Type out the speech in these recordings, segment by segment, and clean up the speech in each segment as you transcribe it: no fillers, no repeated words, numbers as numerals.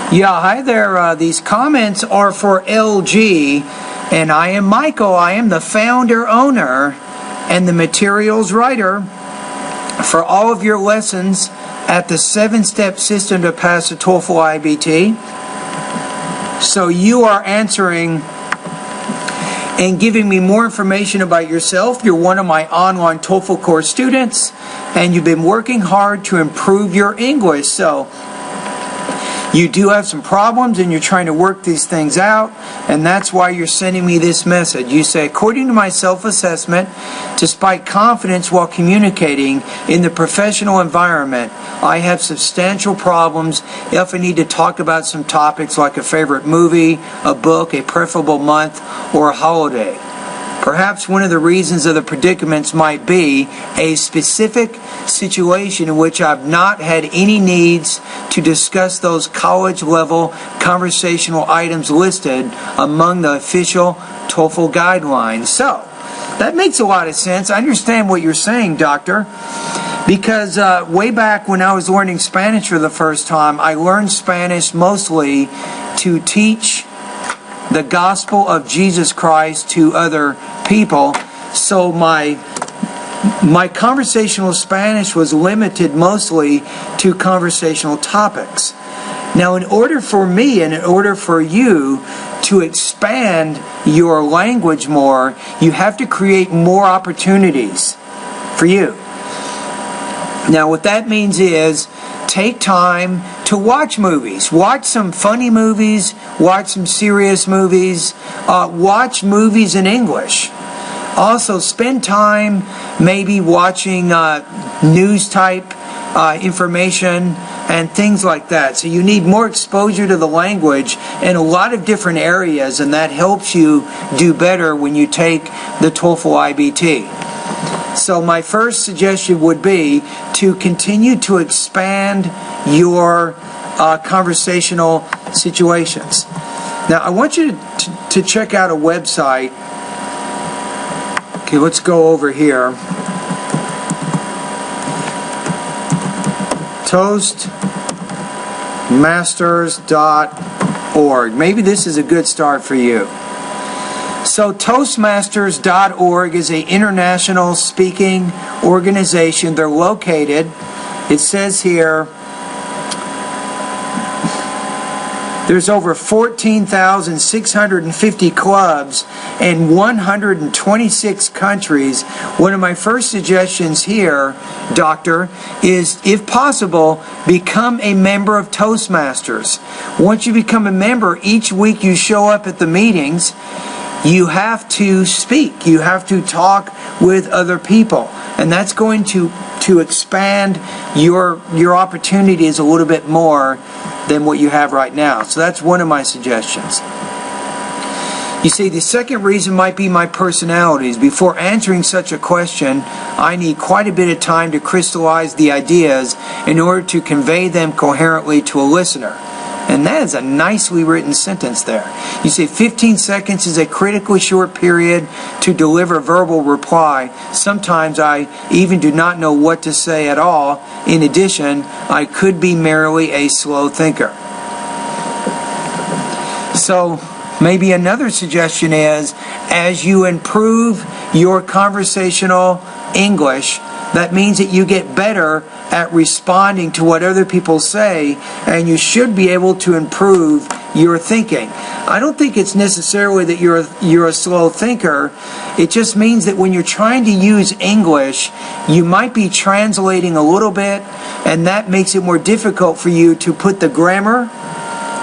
Yeah, hi there. These comments are for LG, and I am Michael. I am the founder, owner, and the materials writer for all of your lessons at the 7-step system to pass the TOEFL IBT. So you are answering and giving me more information about yourself. You're one of my online TOEFL course students, and you've been working hard to improve your English. So you do have some problems and you're trying to work these things out, and that's why you're sending me this message. You say, according to my self-assessment, despite confidence while communicating in the professional environment, I have substantial problems if I need to talk about some topics like a favorite movie, a book, a preferable month, or a holiday. Perhaps one of the reasons of the predicaments might be a specific situation in which I've not had any needs to discuss those college-level conversational items listed among the official TOEFL guidelines. So, that makes a lot of sense. I understand what you're saying, Doctor, because way back when I was learning Spanish for the first time, I learned Spanish mostly to teach the gospel of Jesus Christ to other people. So my conversational Spanish was limited mostly to conversational topics. Now, in order for me and in order for you to expand your language more, you have to create more opportunities for you. Now, what that means is take time to watch movies. Watch some funny movies. Watch some serious movies. Watch movies in English. Also, spend time maybe watching news type information and things like that. So you need more exposure to the language in a lot of different areas, and that helps you do better when you take the TOEFL IBT. So my first suggestion would be to continue to expand your conversational situations. Now, I want you to check out a website. Okay, let's go over here. Toastmasters.org. Maybe this is a good start for you. So Toastmasters.org is an international speaking organization. They're located, it says here, there's over 14,650 clubs in 126 countries. One of my first suggestions here, Doctor, is, if possible, become a member of Toastmasters. Once you become a member, each week you show up at the meetings. You have to speak. You have to talk with other people. And that's going to expand your opportunities a little bit more than what you have right now. So that's one of my suggestions. You see, the second reason might be my personalities. Before answering such a question, I need quite a bit of time to crystallize the ideas in order to convey them coherently to a listener. And that is a nicely written sentence there. You say 15 seconds is a critically short period to deliver verbal reply. Sometimes I even do not know what to say at all. In addition, I could be merely a slow thinker. So maybe another suggestion is, as you improve your conversational English, that means that you get better at responding to what other people say, and you should be able to improve your thinking. I don't think it's necessarily that you're a slow thinker. It just means that when you're trying to use English, you might be translating a little bit, and that makes it more difficult for you to put the grammar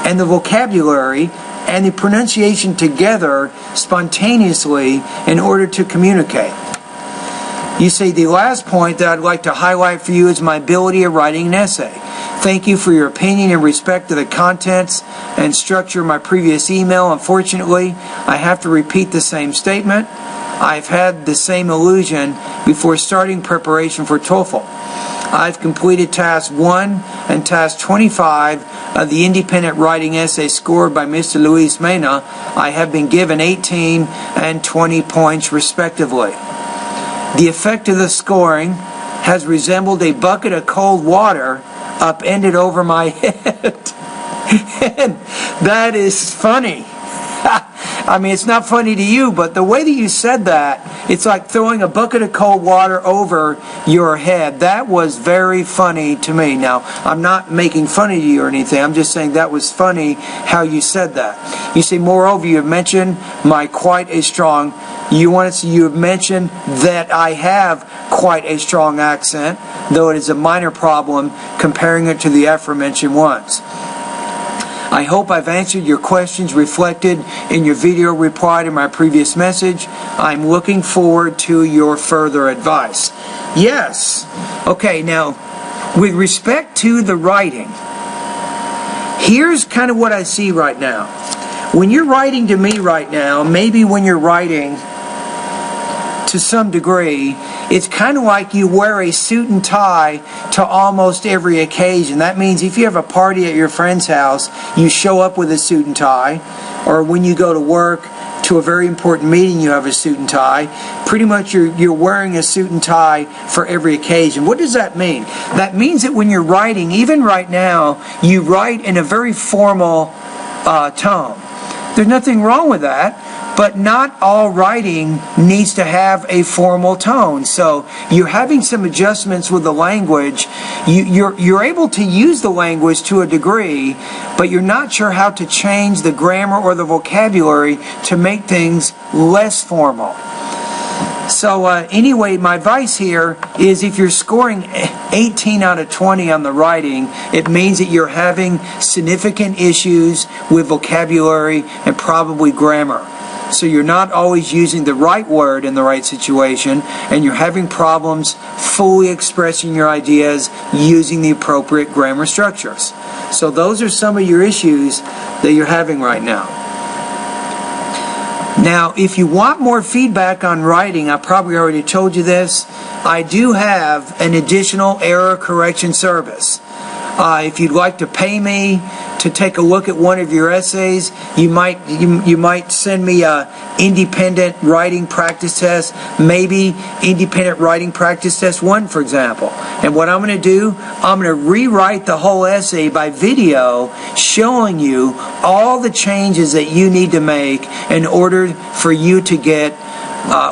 and the vocabulary and the pronunciation together spontaneously in order to communicate. You say the last point that I'd like to highlight for you is my ability of writing an essay. Thank you for your opinion in respect to the contents and structure of my previous email. Unfortunately, I have to repeat the same statement. I've had the same illusion before starting preparation for TOEFL. I've completed task 1 and task 25 of the independent writing essay scored by Mr. Luis Mena. I have been given 18 and 20 points respectively. The effect of the scoring has resembled a bucket of cold water upended over my head. That is funny. I mean, it's not funny to you, but the way that you said that, it's like throwing a bucket of cold water over your head. That was very funny to me. Now, I'm not making fun of you or anything. I'm just saying that was funny how you said that. You say, moreover, you have mentioned my quite a strong. You have mentioned that I have quite a strong accent, though it is a minor problem comparing it to the aforementioned ones. I hope I've answered your questions reflected in your video reply to my previous message. I'm looking forward to your further advice. Yes. Okay, now, with respect to the writing, here's kind of what I see right now. When you're writing to me right now, maybe when you're writing to some degree, it's kind of like you wear a suit and tie to almost every occasion. That means if you have a party at your friend's house, you show up with a suit and tie, or when you go to work to a very important meeting, you have a suit and tie. Pretty much you're wearing a suit and tie for every occasion. What does that mean? That means that when you're writing, even right now, you write in a very formal tone. There's nothing wrong with that. But not all writing needs to have a formal tone. So you're having some adjustments with the language. You're able to use the language to a degree, but you're not sure how to change the grammar or the vocabulary to make things less formal. So anyway, my advice here is if you're scoring 18 out of 20 on the writing, it means that you're having significant issues with vocabulary and probably grammar. So you're not always using the right word in the right situation, and you're having problems fully expressing your ideas using the appropriate grammar structures. So those are some of your issues that you're having right now. Now, if you want more feedback on writing, I probably already told you this, I do have an additional error correction service. If you'd like to pay me to take a look at one of your essays, you might send me a independent writing practice test, maybe independent writing practice test 1, for example. And what I'm going to do, I'm going to rewrite the whole essay by video, showing you all the changes that you need to make in order for you to get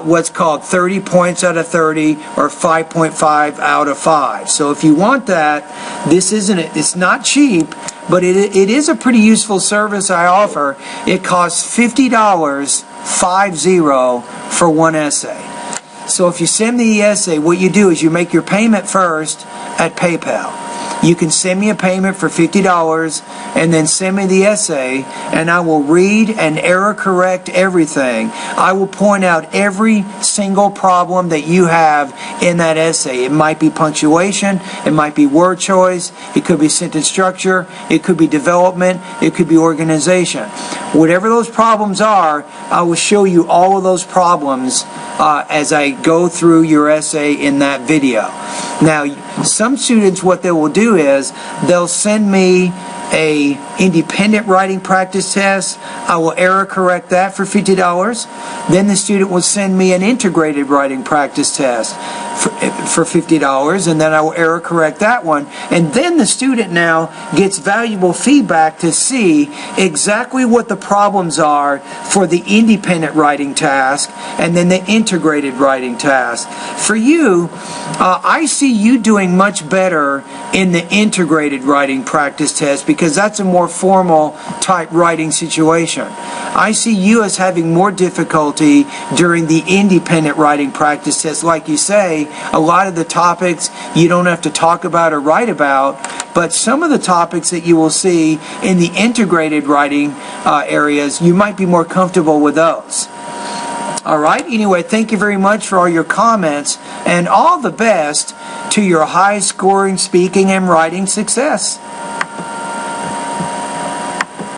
what's called 30 points out of 30 or 5.5 out of 5. So if you want that, it's not cheap, but it is a pretty useful service I offer. It costs $50, 50, for one essay. So if you send me the essay, what you do is you make your payment first at PayPal. You can send me a payment for $50 and then send me the essay, and I will read and error correct everything. I will point out every single problem that you have in that essay. It might be punctuation, it might be word choice, it could be sentence structure, it could be development, it could be organization. Whatever those problems are, I will show you all of those problems as I go through your essay in that video. Now, some students, what they will do is they'll send me a independent writing practice test. I will error correct that for $50. Then the student will send me an integrated writing practice test for $50, and then I will error correct that one. And then the student now gets valuable feedback to see exactly what the problems are for the independent writing task and then the integrated writing task. For you, I see you doing much better in the integrated writing practice test because that's a more formal type writing situation. I see you as having more difficulty during the independent writing practice test. Like you say, a lot of the topics you don't have to talk about or write about, but some of the topics that you will see in the integrated writing areas, you might be more comfortable with those. All right. Anyway, thank you very much for all your comments, and all the best to your high-scoring speaking and writing success.